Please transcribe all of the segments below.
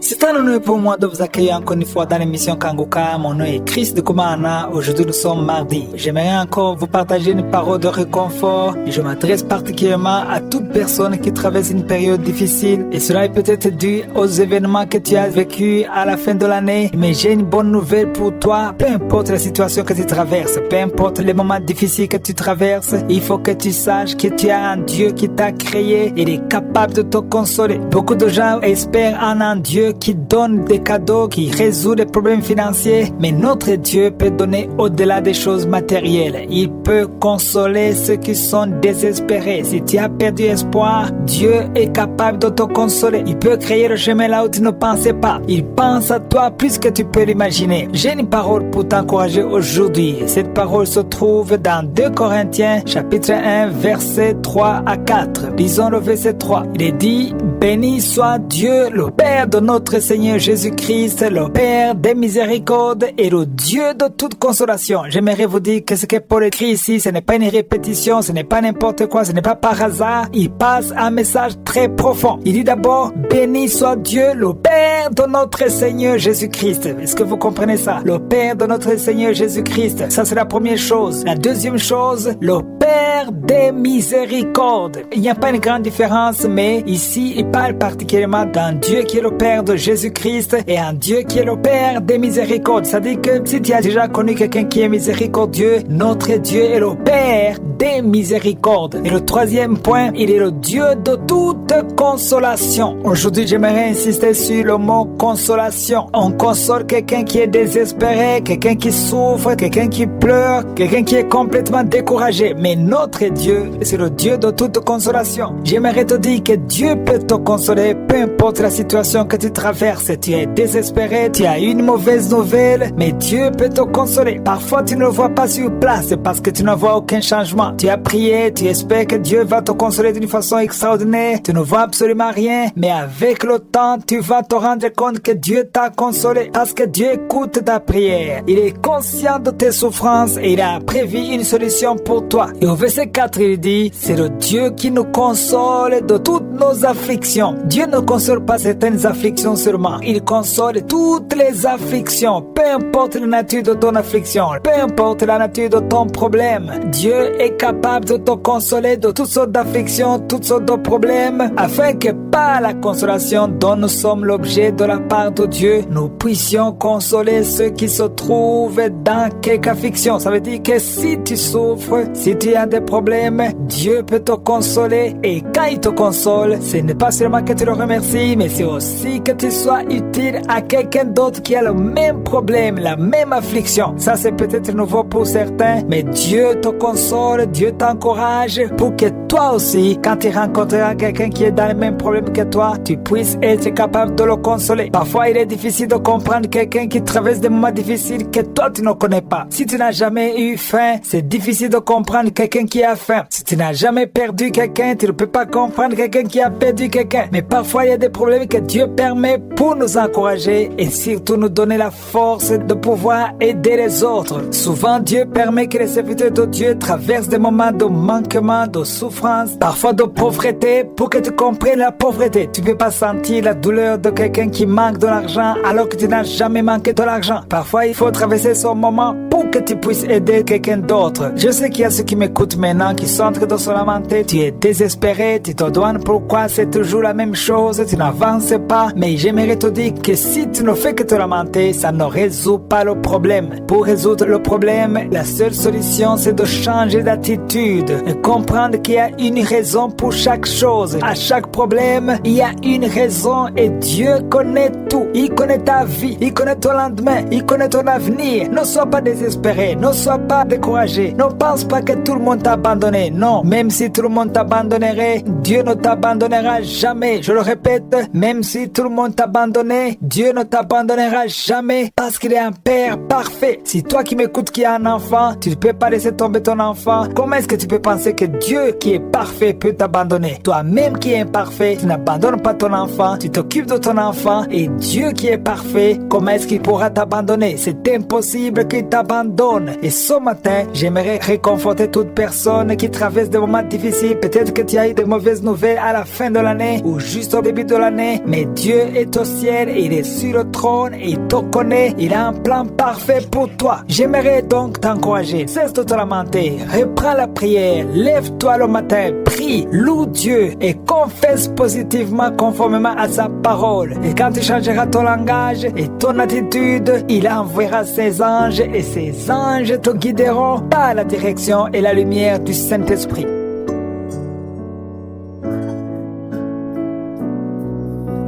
C'est un honneur pour moi de vous accueillir encore une fois dans l'émission Kanguka. Mon nom est Chris de Kumana. Aujourd'hui, nous sommes mardi. J'aimerais encore vous partager une parole de réconfort et je m'adresse particulièrement à toute personne qui traverse une période difficile. Et cela est peut-être dû aux événements que tu as vécus à la fin de l'année. Mais j'ai une bonne nouvelle pour toi. Peu importe la situation que tu traverses, peu importe les moments difficiles que tu traverses, il faut que tu saches que tu as un Dieu qui t'a créé. Il est capable de te consoler. Beaucoup de gens espèrent en un Dieu qui donne des cadeaux, qui résout des problèmes financiers, mais notre Dieu peut donner au-delà des choses matérielles. Il peut consoler ceux qui sont désespérés. Si tu as perdu espoir, Dieu est capable de te consoler. Il peut créer le chemin là où tu ne pensais pas. Il pense à toi plus que tu peux l'imaginer. J'ai une parole pour t'encourager aujourd'hui. Cette parole se trouve dans 2 Corinthiens, chapitre 1, versets 3 à 4. Lisons le verset 3. Il est dit: béni soit Dieu, le Père de notre Seigneur Jésus-Christ, le Père des miséricordes et le Dieu de toute consolation. J'aimerais vous dire que ce que Paul écrit ici, ce n'est pas une répétition, ce n'est pas n'importe quoi, ce n'est pas par hasard. Il passe un message très profond. Il dit d'abord: béni soit Dieu, le Père de notre Seigneur Jésus-Christ. Est-ce que vous comprenez ça? Le Père de notre Seigneur Jésus-Christ. Ça, c'est la première chose. La deuxième chose, le Père des miséricordes. Il n'y a pas une grande différence, mais ici, il parle particulièrement d'un Dieu qui est le Père de Jésus-Christ et un Dieu qui est le Père des miséricordes. Ça dit que si tu as déjà connu quelqu'un qui est miséricordieux, notre Dieu est le Père des miséricordes. Et le troisième point, il est le Dieu de toute consolation. Aujourd'hui, j'aimerais insister sur le mot consolation. On console quelqu'un qui est désespéré, quelqu'un qui souffre, quelqu'un qui pleure, quelqu'un qui est complètement découragé. Mais notre Dieu, c'est le Dieu de toute consolation. J'aimerais te dire que Dieu peut te consoler, peu importe la situation que tu traverses. Tu es désespéré, tu as une mauvaise nouvelle, mais Dieu peut te consoler. Parfois, tu ne le vois pas sur place parce que tu ne vois aucun changement. Tu as prié, tu espères que Dieu va te consoler d'une façon extraordinaire. Tu ne vois absolument rien, mais avec le temps, tu vas te rendre compte que Dieu t'a consolé parce que Dieu écoute ta prière. Il est conscient de tes souffrances et il a prévu une solution pour toi. Et au verset 4, il dit: c'est le Dieu qui nous console de toutes nos afflictions. Dieu ne console pas certaines afflictions seulement. Il console toutes les afflictions. Peu importe la nature de ton affliction, peu importe la nature de ton problème, Dieu est capable de te consoler de toutes sortes d'afflictions, toutes sortes de problèmes, afin que par la consolation dont nous sommes l'objet de la part de Dieu, nous puissions consoler ceux qui se trouvent dans quelque affliction. Ça veut dire que si tu souffres, si tu as des problèmes, Dieu peut te consoler. Et quand il te console, ce n'est pas seulement que tu le remercies, mais c'est aussi que tu sois utile à quelqu'un d'autre qui a le même problème, la même affliction. Ça, c'est peut-être nouveau pour certains, mais Dieu te console, Dieu t'encourage pour que toi aussi, quand tu rencontreras quelqu'un qui est dans le même problème que toi, tu puisses être capable de le consoler. Parfois, il est difficile de comprendre quelqu'un qui traverse des moments difficiles que toi, tu ne connais pas. Si tu n'as jamais eu faim, c'est difficile de comprendre quelqu'un qui a faim. Si tu n'as jamais perdu quelqu'un, tu ne peux pas comprendre quelqu'un qui a perdu quelqu'un. Mais parfois, il y a des problèmes que Dieu permet pour nous encourager et surtout nous donner la force de pouvoir aider les autres. Souvent, Dieu permet que les serviteurs de Dieu traversent des moments de manquement, de souffrance, parfois de pauvreté, pour que tu comprennes la pauvreté. Tu ne peux pas sentir la douleur de quelqu'un qui manque de l'argent alors que tu n'as jamais manqué de l'argent. Parfois, il faut traverser ce moment pour que tu puisses aider quelqu'un d'autre. Je sais qu'il y a ceux qui m'écoutent maintenant qui sont en train de se lamenter. Tu es désespéré, tu te demandes pourquoi c'est toujours la même chose, tu n'avances pas. Mais j'aimerais te dire que si tu ne fais que te lamenter, ça ne résout pas le problème. Pour résoudre le problème, la seule solution, c'est de changer d'attitude et comprendre qu'il y a une raison pour chaque chose. À chaque problème, il y a une raison et Dieu connaît tout. Il connaît ta vie, il connaît ton lendemain, il connaît ton avenir. Ne sois pas désespéré, ne sois pas découragé. Ne pense pas que tout le monde t'a abandonné. Non, même si tout le monde t'abandonnerait, Dieu ne t'abandonnera jamais. Je le répète, même si tout le monde t'abandonnait, Dieu ne t'abandonnera jamais parce qu'il est un Père parfait. Si toi qui m'écoutes qui as un enfant, tu ne peux pas laisser tomber ton enfant, comment est-ce que tu peux penser que Dieu qui est parfait peut t'abandonner? Toi-même qui es imparfait, tu n'abandonnes pas ton enfant, tu t'occupes de ton enfant et Dieu qui est parfait, comment est-ce qu'il pourra t'abandonner? C'est impossible qu'il t'abandonne. abandonne. Et ce matin, j'aimerais réconforter toute personne qui traverse des moments difficiles. Peut-être que tu as eu de mauvaises nouvelles à la fin de l'année ou juste au début de l'année, mais Dieu est au ciel, il est sur le trône, il te connaît, il a un plan parfait pour toi. J'aimerais donc t'encourager. Cesse de te lamenter, reprends la prière, lève-toi le matin, prie, loue Dieu et confesse positivement conformément à sa parole. Et quand tu changeras ton langage et ton attitude, il enverra ses anges et ces anges te guideront par la direction et la lumière du Saint-Esprit.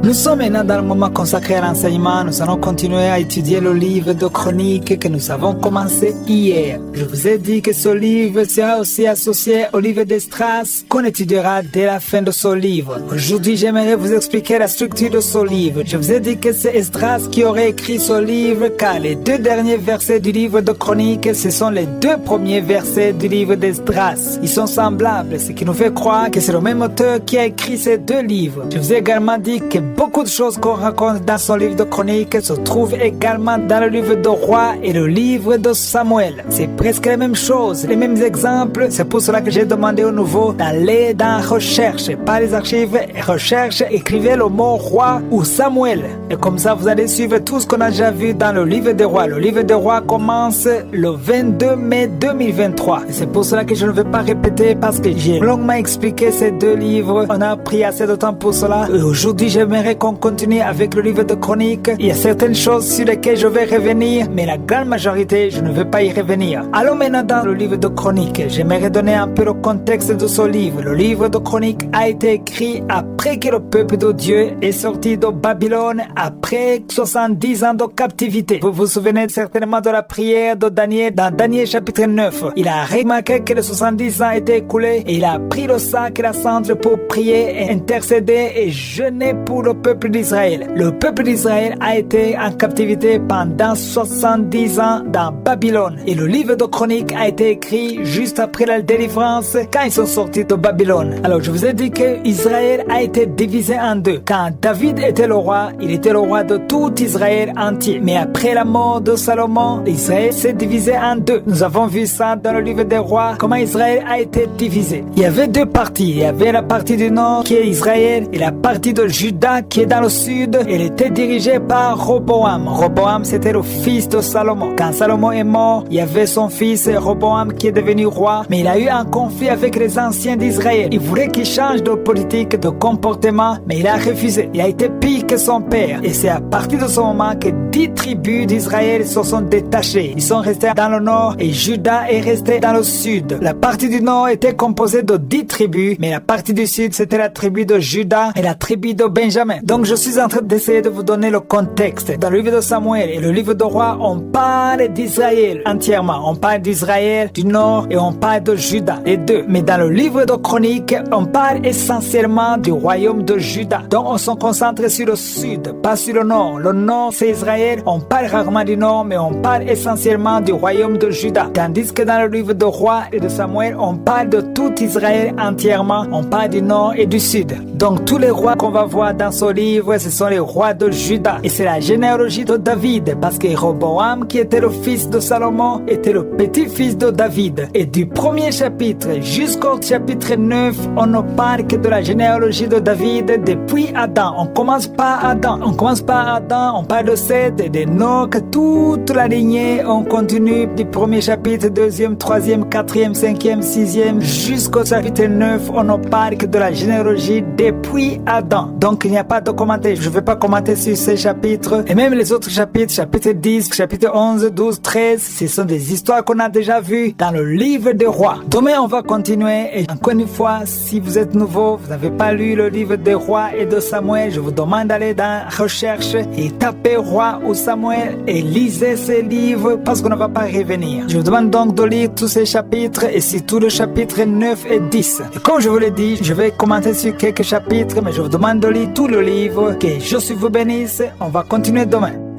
Nous sommes maintenant dans le moment consacré à l'enseignement. Nous allons continuer à étudier le livre de Chroniques que nous avons commencé hier. Je vous ai dit que ce livre sera aussi associé au livre d'Esdras qu'on étudiera dès la fin de ce livre. Aujourd'hui, j'aimerais vous expliquer la structure de ce livre. Je vous ai dit que c'est Esdras qui aurait écrit ce livre car les deux derniers versets du livre de Chroniques, ce sont les deux premiers versets du livre d'Esdras. Ils sont semblables, ce qui nous fait croire que c'est le même auteur qui a écrit ces deux livres. Je vous ai également dit que beaucoup de choses qu'on raconte dans son livre de Chroniques se trouvent également dans le livre de Rois et le livre de Samuel. C'est presque la même chose, les mêmes exemples. C'est pour cela que j'ai demandé au nouveau d'aller dans Recherche, pas les archives, Recherche, écrivez le mot Roi ou Samuel. Et comme ça, vous allez suivre tout ce qu'on a déjà vu dans le livre des Rois. Le livre des Rois commence le 22 mai 2023. Et c'est pour cela que je ne vais pas répéter parce que j'ai longuement expliqué ces deux livres. On a pris assez de temps pour cela. Et aujourd'hui, j'aimerais qu'on continue avec le livre de Chroniques. Il y a certaines choses sur lesquelles je vais revenir, mais la grande majorité, je ne vais pas y revenir. Allons maintenant dans le livre de Chroniques. J'aimerais donner un peu le contexte de ce livre. Le livre de Chroniques a été écrit après que le peuple de Dieu est sorti de Babylone après 70 ans de captivité. Vous vous souvenez certainement de la prière de Daniel dans Daniel chapitre 9. Il a remarqué que les 70 ans étaient écoulés et il a pris le sac et la cendre pour prier et intercéder et jeûner pour le peuple d'Israël. Le peuple d'Israël a été en captivité pendant 70 ans dans Babylone. Et le livre de Chroniques a été écrit juste après la délivrance quand ils sont sortis de Babylone. Alors je vous ai dit que Israël a été divisé en deux. Quand David était le roi, il était le roi de tout Israël entier. Mais après la mort de Salomon, Israël s'est divisé en deux. Nous avons vu ça dans le livre des rois, comment Israël a été divisé. Il y avait deux parties. Il y avait la partie du nord qui est Israël et la partie de Juda qui est dans le sud. Elle était dirigée par Roboam. Roboam, c'était le fils de Salomon. Quand Salomon est mort, il y avait son fils Roboam qui est devenu roi, mais il a eu un conflit avec les anciens d'Israël. Il voulait qu'il change de politique, de comportement, mais il a refusé. Il a été pire que son père. Et c'est à partir de ce moment que 10 tribus d'Israël se sont détachées. Ils sont restés dans le nord et Juda est resté dans le sud. La partie du nord était composée de 10 tribus, mais la partie du sud, c'était la tribu de Juda et la tribu de Benjamin. Donc je suis en train d'essayer de vous donner le contexte. Dans le livre de Samuel et le livre de Rois, on parle d'Israël entièrement. On parle d'Israël du nord et on parle de Juda, les deux. Mais dans le livre de Chroniques, on parle essentiellement du royaume de Juda. Donc on se concentre sur le sud, pas sur le nord. Le nord c'est Israël. On parle rarement du nord, mais on parle essentiellement du royaume de Juda. Tandis que dans le livre de Rois et de Samuel, on parle de tout Israël entièrement. On parle du nord et du sud. Donc tous les rois qu'on va voir dans ce livre, ce sont les rois de Juda. Et c'est la généalogie de David, parce que Roboam, qui était le fils de Salomon, était le petit-fils de David. Et du premier chapitre jusqu'au chapitre 9, on ne parle que de la généalogie de David depuis Adam. On commence par Adam. On commence par Adam, on parle de Seth et d'Enoch, toute la lignée. On continue du premier chapitre, deuxième, troisième, quatrième, cinquième, sixième, jusqu'au chapitre 9. On ne parle que de la généalogie depuis Adam. Donc il n'y a pas de commentaire. Je ne vais pas commenter sur ces chapitres. Et même les autres chapitres, chapitre 10, chapitre 11, 12, 13, ce sont des histoires qu'on a déjà vues dans le livre des rois. Demain, on va continuer. Et encore une fois, si vous êtes nouveau, vous n'avez pas lu le livre des rois et de Samuel, je vous demande d'aller dans Recherche et taper roi ou Samuel et lisez ces livres parce qu'on ne va pas revenir. Je vous demande donc de lire tous ces chapitres et surtout le chapitre 9 et 10. Et comme je vous l'ai dit, je vais commenter sur quelques chapitres, mais je vous demande de lire tout le livre. Que Dieu vous bénisse. On va continuer demain.